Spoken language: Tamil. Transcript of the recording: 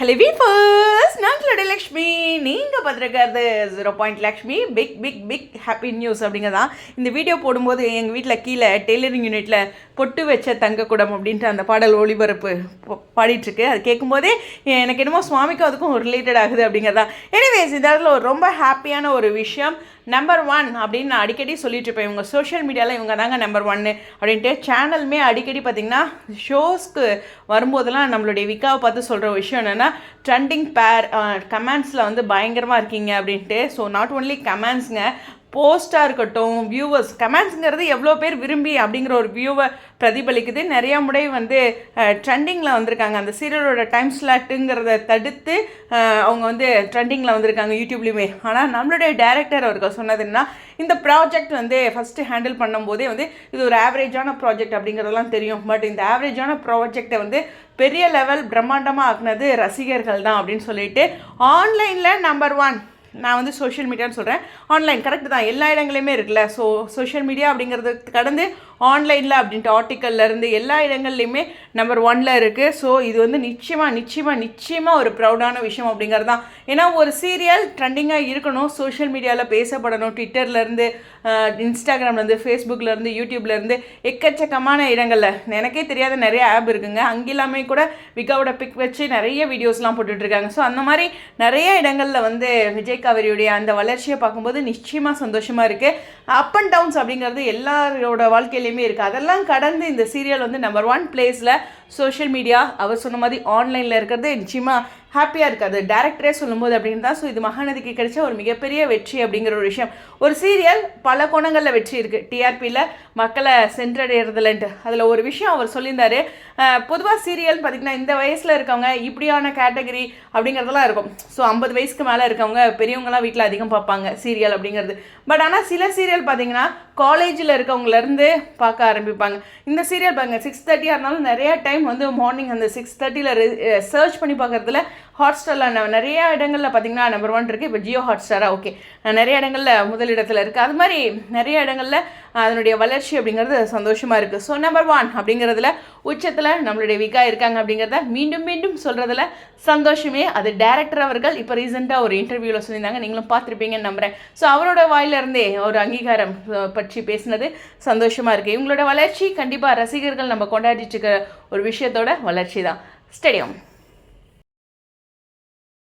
ஹலோ வீஃபர்ஸ், நான் லக்ஷ்மி. நீங்கள் பார்த்துருக்கிறது 0 Lakshmi. Big big big happy news அப்படிங்கிறதான். இந்த வீடியோ போடும்போது எங்கள் வீட்டில் கீழே டெய்லரிங் யூனிட்டில் பொட்டு வச்ச தங்கக்கூடம் அப்படின்ட்டு அந்த பாடல் ஒளிபரப்பு பாடிட்டுருக்கு. அது கேட்கும்போதே எனக்கு என்னமோ சுவாமிக்கும் அதுக்கும் ரிலேட்டட் ஆகுது அப்படிங்கிறதான். எனிவேஸ், இந்த இடத்துல ஒரு ரொம்ப ஹாப்பியான ஒரு விஷயம். நம்பர் 1 அப்படின்னு நான் அடிக்கடி சொல்லிட்டு இருப்பேன். இவங்க சோஷியல் மீடியாவில் இவங்க தாங்க நம்பர் 1 அப்படின்ட்டு. சேனலுமே அடிக்கடி பார்த்திங்கன்னா ஷோஸ்க்கு வரும்போதெல்லாம் நம்மளுடைய விக்காவை பார்த்து சொல்கிற விஷயம் என்னென்னா, ட்ரெண்டிங் பேர் கமெண்ட்ஸில் வந்து பயங்கரமாக இருக்கீங்க அப்படின்ட்டு. ஸோ நாட் ஓன்லி கமெண்ட்ஸுங்க, போஸ்ட்டாக இருக்கட்டும், வியூவர்ஸ் கமெண்ட்ஸுங்கிறது எவ்வளோ பேர் விரும்பி அப்படிங்கிற ஒரு வியூவை பிரதிபலிக்குது. நிறையா முறை வந்து ட்ரெண்டிங்கில் வந்திருக்காங்க. அந்த சீரியலோட டைம் ஸ்லாட்டுங்கிறத தடுத்து அவங்க வந்து ட்ரெண்டிங்கில் வந்திருக்காங்க யூடியூப்லேயுமே. ஆனால் நம்மளுடைய டைரக்டர் அவர்கள் சொன்னதுன்னா, இந்த ப்ராஜெக்ட் வந்து ஃபஸ்ட்டு ஹேண்டில் பண்ணும்போதே வந்து இது ஒரு ஆவரேஜான ப்ராஜெக்ட் அப்படிங்கிறதெல்லாம் தெரியும். பட் இந்த ஆவரேஜான ப்ராஜெக்டை வந்து பெரிய லெவல் பிரம்மாண்டமாக ஆக்குனது ரசிகர்கள் தான் அப்படின்னு சொல்லிட்டு, ஆன்லைனில் நம்பர் 1. நான் வந்து சோஷியல் மீடியான்னு சொல்கிறேன், ஆன்லைன் கரெக்டு தான், எல்லா இடங்களையுமே இருக்குல்ல. ஸோ சோஷியல் மீடியா அப்படிங்கிறது கடந்து ஆன்லைனில் அப்படின்ட்டு ஆர்டிக்கல்லேருந்து எல்லா இடங்கள்லையுமே நம்பர் 1 இருக்குது. ஸோ இது வந்து நிச்சயமாக ஒரு ப்ரௌடான விஷயம் அப்படிங்கிறது தான். ஏன்னா ஒரு சீரியல் ட்ரெண்டிங்காக இருக்கணும், சோஷியல் மீடியாவில் பேசப்படணும். ட்விட்டர்லேருந்து, இன்ஸ்டாகிராம்லேருந்து, ஃபேஸ்புக்லேருந்து, யூடியூப்லேருந்து எக்கச்சக்கமான இடங்களில் எனக்கே தெரியாத நிறைய ஆப் இருக்குங்க. அங்கெல்லாமே கூட விகாவோட பிக் வச்சு நிறைய வீடியோஸ்லாம் போட்டுட்ருக்காங்க. ஸோ அந்த மாதிரி நிறைய இடங்களில் வந்து விஜய் காவேரியுடைய அந்த வளர்ச்சியை பார்க்கும்போது நிச்சயமாக சந்தோஷமாக இருக்குது. அப் அண்ட் டவுன்ஸ் அப்படிங்கிறது எல்லாரோட வாழ்க்கையிலையுமே இருக்குது. அதெல்லாம் கடந்து இந்த சீரியல் வந்து நம்பர் 1 பிளேஸில் சோஷியல் மீடியா அவர் சொன்ன மாதிரி ஆன்லைனில் இருக்கிறது நிச்சயமாக ஹாப்பியாக இருக்காது. டேரக்டரே சொல்லும்போது அப்படின்னு தான். ஸோ இது மகாநதிக்கு கிடைச்ச ஒரு மிகப்பெரிய வெற்றி அப்படிங்கிற ஒரு விஷயம். ஒரு சீரியல் பல கோணங்களில் வெற்றி இருக்குது, டிஆர்பியில் மக்களை சென்றடைகிறதுலன்ட்டு. அதில் ஒரு விஷயம் அவர் சொல்லியிருந்தார். பொதுவாக சீரியல் பார்த்திங்கன்னா இந்த வயசில் இருக்கவங்க இப்படியான கேட்டகரி அப்படிங்கிறதெல்லாம் இருக்கும். ஸோ 50 வயசுக்கு மேலே இருக்கவங்க பெரியவங்களாம் வீட்டில் அதிகம் பார்ப்பாங்க சீரியல் அப்படிங்கிறது. பட் ஆனால் சில சீரியல் பார்த்திங்கன்னா காலேஜில் இருக்கவங்கலேருந்து பார்க்க ஆரம்பிப்பாங்க. இந்த சீரியல் பாருங்கள், 6:30 இருந்தாலும் நிறைய டைம் வந்து மார்னிங் அந்த 6:30 சர்ச் பண்ணி பார்க்குறதுல ஹாட்ஸ்டாரில் நிறைய இடங்களில் பார்த்திங்கன்னா நம்பர் 1 இருக்குது. இப்போ ஜியோ ஹாட்ஸ்டாரா ஓகே, நிறைய இடங்களில் முதலிடத்தில் இருக்குது. அது மாதிரி நிறைய இடங்களில் அதனுடைய வளர்ச்சி அப்படிங்கிறது சந்தோஷமாக இருக்குது. ஸோ நம்பர் 1 அப்படிங்கிறதுல உச்சத்தில் நம்மளுடைய விகா இருக்காங்க அப்படிங்கிறத மீண்டும் சொல்கிறதுல சந்தோஷமே. அது டைரக்டர் அவர்கள் இப்போ ரீசெண்டாக ஒரு இன்டர்வியூவில் சொல்லியிருந்தாங்க, நீங்களும் பார்த்துருப்பீங்கன்னு நம்புகிறேன். ஸோ அவரோட வாயிலிருந்தே ஒரு அங்கீகாரம் பற்றி பேசினது சந்தோஷமாக இருக்குது. இவங்களோட வளர்ச்சி கண்டிப்பாக ரசிகர்கள் நம்ம கொண்டாடிட்டு இருக்க ஒரு விஷயத்தோட வளர்ச்சி தான். ஸ்டேடியம்.